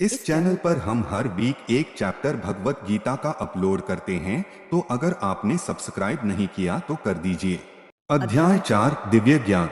इस चैनल पर हम हर वीक एक चैप्टर भगवत गीता का अपलोड करते हैं, तो अगर आपने सब्सक्राइब नहीं किया तो कर दीजिए। अध्याय 4 दिव्य ज्ञान।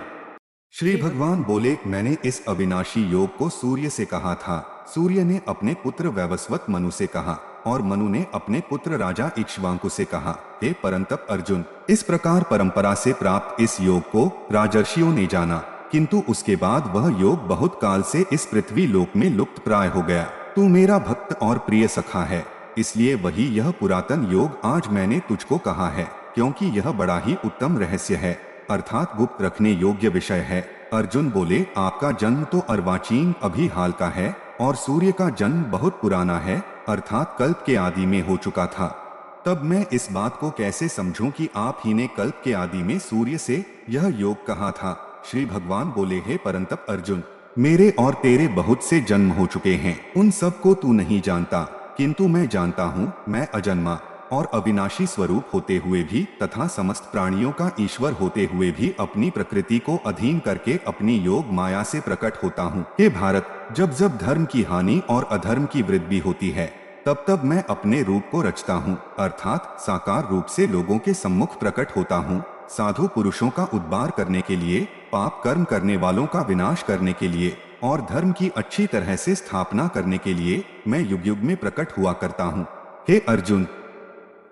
श्री भगवान बोले, मैंने इस अविनाशी योग को सूर्य से कहा था। सूर्य ने अपने पुत्र वैवस्वत मनु से कहा और मनु ने अपने पुत्र राजा इक्ष्वाकु से कहा, हे परंतप अर्जुन, इस प्रकार परंपरा से प्राप्त इस योग को राजर्षियों ने जाना, किंतु उसके बाद वह योग बहुत काल से इस पृथ्वी लोक में लुप्त प्राय हो गया। तू मेरा भक्त और प्रिय सखा है, इसलिए वही यह पुरातन योग आज मैंने तुझको कहा है, क्योंकि यह बड़ा ही उत्तम रहस्य है, अर्थात गुप्त रखने योग्य विषय है। अर्जुन बोले, आपका जन्म तो अर्वाचीन अभी हाल का है और सूर्य का जन्म बहुत पुराना है, अर्थात कल्प के आदि में हो चुका था। तब मैं इस बात को कैसे समझूं कि आप ही ने कल्प के आदि में सूर्य से यह योग कहा था। श्री भगवान बोले, हे परंतप अर्जुन, मेरे और तेरे बहुत से जन्म हो चुके हैं, उन सब को तू नहीं जानता, किंतु मैं जानता हूँ। मैं अजन्मा और अविनाशी स्वरूप होते हुए भी तथा समस्त प्राणियों का ईश्वर होते हुए भी अपनी प्रकृति को अधीन करके अपनी योग माया से प्रकट होता हूँ। हे भारत, जब जब धर्म की हानि और अधर्म की वृद्धि होती है, तब तब मैं अपने रूप को रचता हूँ, अर्थात साकार रूप से लोगों के सम्मुख प्रकट होता हूँ। साधु पुरुषों का उद्धार करने के लिए, पाप कर्म करने वालों का विनाश करने के लिए और धर्म की अच्छी तरह से स्थापना करने के लिए मैं युग युग में प्रकट हुआ करता हूँ। हे अर्जुन,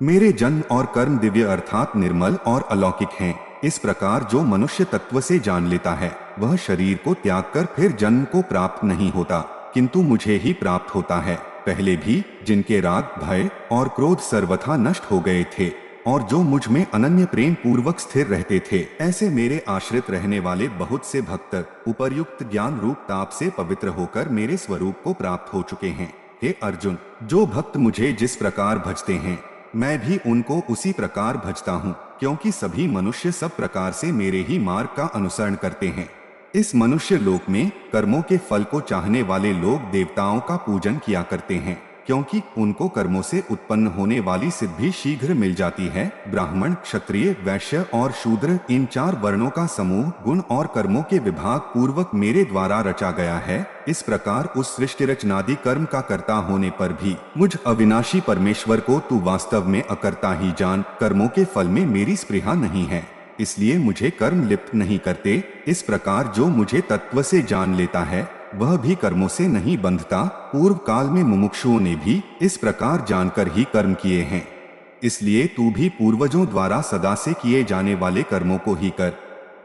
मेरे जन्म और कर्म दिव्य अर्थात निर्मल और अलौकिक हैं। इस प्रकार जो मनुष्य तत्व से जान लेता है, वह शरीर को त्याग कर फिर जन्म को प्राप्त नहीं होता, किंतु मुझे ही प्राप्त होता है। पहले भी जिनके राग, भय और क्रोध सर्वथा नष्ट हो गए थे और जो मुझ में अनन्य प्रेम पूर्वक स्थिर रहते थे, ऐसे मेरे आश्रित रहने वाले बहुत से भक्त उपर्युक्त ज्ञान रूप ताप से पवित्र होकर मेरे स्वरूप को प्राप्त हो चुके हैं। हे अर्जुन, जो भक्त मुझे जिस प्रकार भजते हैं, मैं भी उनको उसी प्रकार भजता हूँ, क्योंकि सभी मनुष्य सब प्रकार से मेरे ही मार्ग का अनुसरण करते हैं। इस मनुष्य लोक में कर्मों के फल को चाहने वाले लोग देवताओं का पूजन किया करते हैं, क्योंकि उनको कर्मों से उत्पन्न होने वाली सिद्धि शीघ्र मिल जाती है। ब्राह्मण, क्षत्रिय, वैश्य और शूद्र, इन 4 वर्णों का समूह गुण और कर्मों के विभाग पूर्वक मेरे द्वारा रचा गया है। इस प्रकार उस सृष्टि रचनादि कर्म का कर्ता होने पर भी मुझ अविनाशी परमेश्वर को तू वास्तव में अकर्ता ही जान। कर्मों के फल में मेरी स्पृहा नहीं है, इसलिए मुझे कर्म लिप्त नहीं करते। इस प्रकार जो मुझे तत्व से जान लेता है, वह भी कर्मों से नहीं बंधता। पूर्व काल में मुमुक्षुओं ने भी इस प्रकार जानकर ही कर्म किए हैं, इसलिए तू भी पूर्वजों द्वारा सदा से किए जाने वाले कर्मों को ही कर।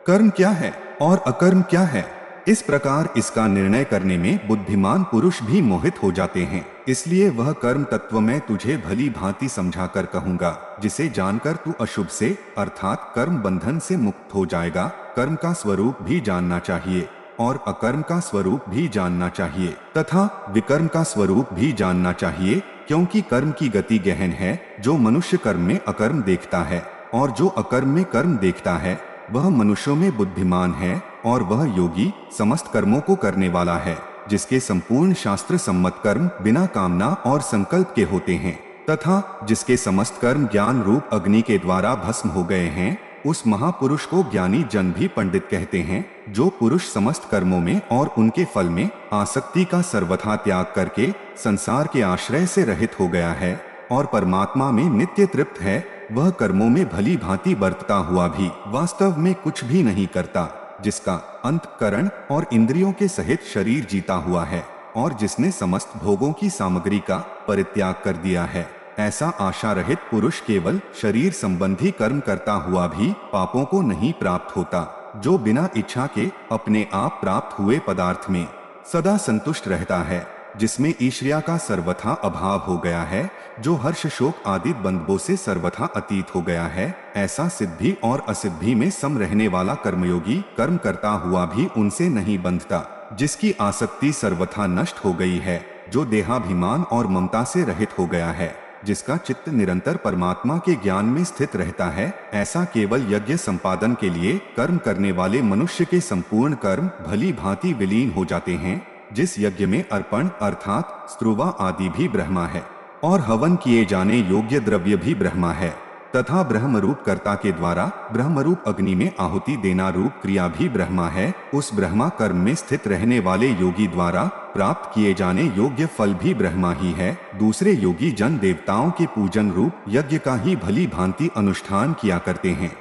कर्म क्या है और अकर्म क्या है, इस प्रकार इसका निर्णय करने में बुद्धिमान पुरुष भी मोहित हो जाते हैं। इसलिए वह कर्म तत्व मैं तुझे भली भांति समझा कर कहूँगा, जिसे जानकर तू अशुभ से अर्थात कर्म बंधन से मुक्त हो जाएगा। कर्म का स्वरूप भी जानना चाहिए और अकर्म का स्वरूप भी जानना चाहिए तथा विकर्म का स्वरूप भी जानना चाहिए, क्योंकि कर्म की गति गहन है। जो मनुष्य कर्म में अकर्म देखता है और जो अकर्म में कर्म देखता है, वह मनुष्यों में बुद्धिमान है और वह योगी समस्त कर्मों को करने वाला है, जिसके संपूर्ण शास्त्र सम्मत कर्म बिना कामना और संकल्प के होते हैं तथा जिसके समस्त कर्म ज्ञान रूप अग्नि के द्वारा भस्म हो गए हैं। उस महापुरुष को ज्ञानी जन भी पंडित कहते हैं। जो पुरुष समस्त कर्मों में और उनके फल में आसक्ति का सर्वथा त्याग करके संसार के आश्रय से रहित हो गया है और परमात्मा में नित्य तृप्त है, वह कर्मों में भली भांति बरतता हुआ भी वास्तव में कुछ भी नहीं करता, जिसका अंतःकरण और इंद्रियों के सहित शरीर जीता हुआ है और जिसने समस्त भोगों की सामग्री का परित्याग कर दिया है, ऐसा आशा रहित पुरुष केवल शरीर संबंधी कर्म करता हुआ भी पापों को नहीं प्राप्त होता। जो बिना इच्छा के अपने आप प्राप्त हुए पदार्थ में सदा संतुष्ट रहता है, जिसमें ईर्ष्या का सर्वथा अभाव हो गया है, जो हर्ष शोक आदि बंधुओं से सर्वथा अतीत हो गया है, ऐसा सिद्धि और असिद्धि में सम रहने वाला कर्मयोगी कर्म करता हुआ भी उनसे नहीं बंधता, जिसकी आसक्ति सर्वथा नष्ट हो गई है, जो देहाभिमान और ममता से रहित हो गया है, जिसका चित्त निरंतर परमात्मा के ज्ञान में स्थित रहता है। ऐसा केवल यज्ञ संपादन के लिए कर्म करने वाले मनुष्य के संपूर्ण कर्म भली भांति विलीन हो जाते हैं। जिस यज्ञ में अर्पण अर्थात स्त्रुवा आदि भी ब्रह्मा है और हवन किए जाने योग्य द्रव्य भी ब्रह्मा है, तथा ब्रह्मरूप कर्ता के द्वारा ब्रह्मरूप अग्नि में आहुति देना रूप क्रिया भी ब्रह्मा है। उस ब्रह्मा कर्म में स्थित रहने वाले योगी द्वारा प्राप्त किए जाने योग्य फल भी ब्रह्मा ही है। दूसरे योगी जन देवताओं के पूजन रूप यज्ञ का ही भली भांति अनुष्ठान किया करते हैं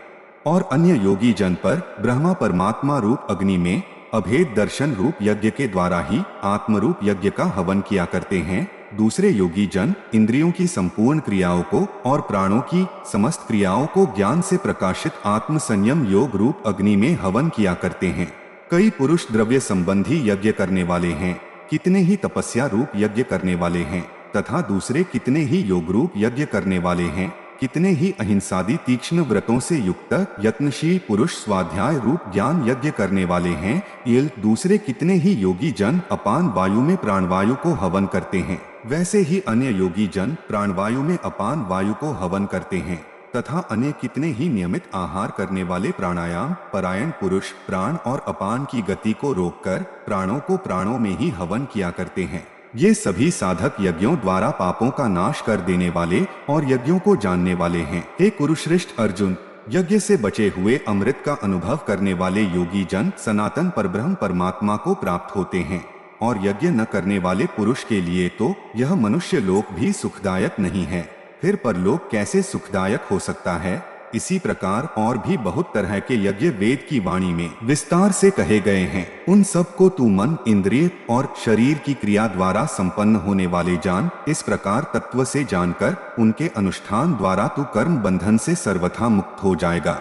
और अन्य योगी जन पर ब्रह्मा परमात्मा रूप अग्नि में अभेद दर्शन रूप यज्ञ के द्वारा ही आत्मरूप यज्ञ का हवन किया करते हैं। दूसरे योगी जन इंद्रियों की संपूर्ण क्रियाओं को और प्राणों की समस्त क्रियाओं को ज्ञान से प्रकाशित आत्म संयम योग रूप अग्नि में हवन किया करते हैं। कई पुरुष द्रव्य संबंधी यज्ञ करने वाले हैं, कितने ही तपस्या रूप यज्ञ करने वाले हैं तथा दूसरे कितने ही योग रूप यज्ञ करने वाले हैं। कितने ही अहिंसादी तीक्ष्ण व्रतों से युक्त यत्नशील पुरुष स्वाध्याय रूप ज्ञान यज्ञ करने वाले हैं। ये दूसरे कितने ही योगी जन अपान वायु में प्राणवायु को हवन करते हैं। वैसे ही अन्य योगी जन प्राणवायु में अपान वायु को हवन करते हैं तथा अन्य कितने ही नियमित आहार करने वाले प्राणायाम परायण पुरुष प्राण और अपान की गति को रोककर प्राणों को प्राणों में ही हवन किया करते हैं। ये सभी साधक यज्ञों द्वारा पापों का नाश कर देने वाले और यज्ञों को जानने वाले हैं। हे कुरुश्रेष्ठ अर्जुन, यज्ञ से बचे हुए अमृत का अनुभव करने वाले योगी जन सनातन परब्रह्म परमात्मा को प्राप्त होते हैं और यज्ञ न करने वाले पुरुष के लिए तो यह मनुष्य लोक भी सुखदायक नहीं है, फिर परलोक कैसे सुखदायक हो सकता है। इसी प्रकार और भी बहुत तरह के यज्ञ वेद की वाणी में विस्तार से कहे गए हैं। उन सब को तू मन इंद्रिय और शरीर की क्रिया द्वारा संपन्न होने वाले जान। इस प्रकार तत्व से जानकर उनके अनुष्ठान द्वारा तू कर्म बंधन से सर्वथा मुक्त हो जाएगा।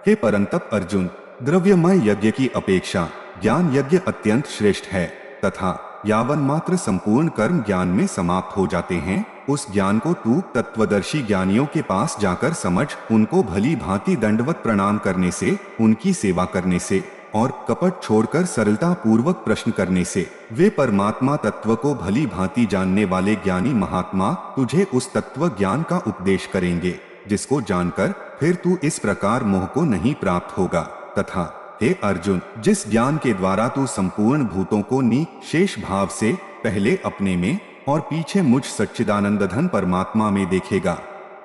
हे परंतप अर्जुन, द्रव्यमय यज्ञ की अपेक्षा ज्ञान यज्ञ अत्यंत श्रेष्ठ है तथा यावन मात्र संपूर्ण कर्म ज्ञान में समाप्त हो जाते हैं, उस ज्ञान को तू तत्वदर्शी ज्ञानियों के पास जाकर समझ। उनको भली भांति दंडवत प्रणाम करने से, उनकी सेवा करने से और कपट छोड़कर सरलता पूर्वक प्रश्न करने से वे परमात्मा तत्व को भली भांति जानने वाले ज्ञानी महात्मा तुझे उस तत्व ज्ञान का उपदेश करेंगे, जिसको जानकर फिर तू इस प्रकार मोह को नहीं प्राप्त होगा। तथा हे अर्जुन, जिस ज्ञान के द्वारा तू संपूर्ण भूतों को शेष भाव से पहले अपने में और पीछे मुझ सच्चिदानंद धन परमात्मा में देखेगा,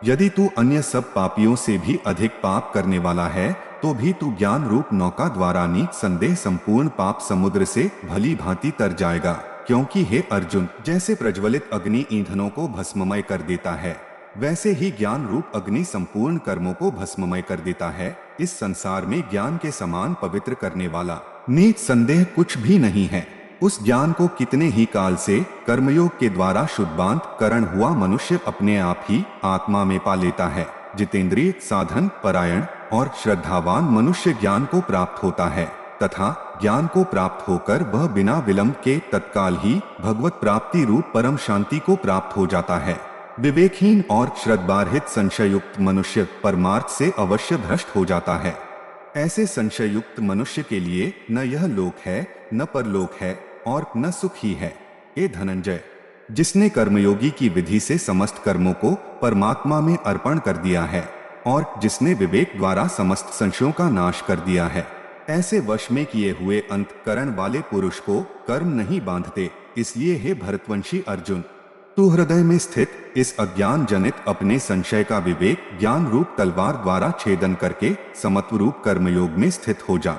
यदि तू अन्य सब पापियों से भी अधिक पाप करने वाला है तो भी तू ज्ञान रूप नौका द्वारा संदेह संपूर्ण पाप समुद्र से भली भांति तर जाएगा। क्योंकि हे अर्जुन, जैसे प्रज्वलित अग्नि ईंधनों को भस्ममय कर देता है, वैसे ही ज्ञान रूप अग्नि संपूर्ण कर्मों को भस्ममय कर देता है। इस संसार में ज्ञान के समान पवित्र करने वाला नीच संदेह कुछ भी नहीं है। उस ज्ञान को कितने ही काल से कर्मयोग के द्वारा शुद्धांत करण हुआ मनुष्य अपने आप ही आत्मा में पा लेता है। जितेंद्रिय साधन परायण और श्रद्धावान मनुष्य ज्ञान को प्राप्त होता है तथा ज्ञान को प्राप्त होकर वह बिना विलंब के तत्काल ही भगवत प्राप्ति रूप परम शांति को प्राप्त हो जाता है। विवेकहीन और श्रद्धारहित संशयुक्त मनुष्य परमार्थ से अवश्य भ्रष्ट हो जाता है। ऐसे संशयुक्त मनुष्य के लिए न यह लोक है, न परलोक है और न सुख ही है। हे धनंजय, जिसने कर्मयोगी की विधि से समस्त कर्मों को परमात्मा में अर्पण कर दिया है और जिसने विवेक द्वारा समस्त संशयों का नाश कर दिया है, ऐसे वश में किए हुए अंतःकरण वाले पुरुष को कर्म नहीं बांधते। इसलिए हे भरतवंशी अर्जुन, तू हृदय में स्थित इस अज्ञान जनित अपने संशय का विवेक ज्ञान रूप तलवार द्वारा छेदन करके समत्व रूप कर्मयोग में स्थित हो जा।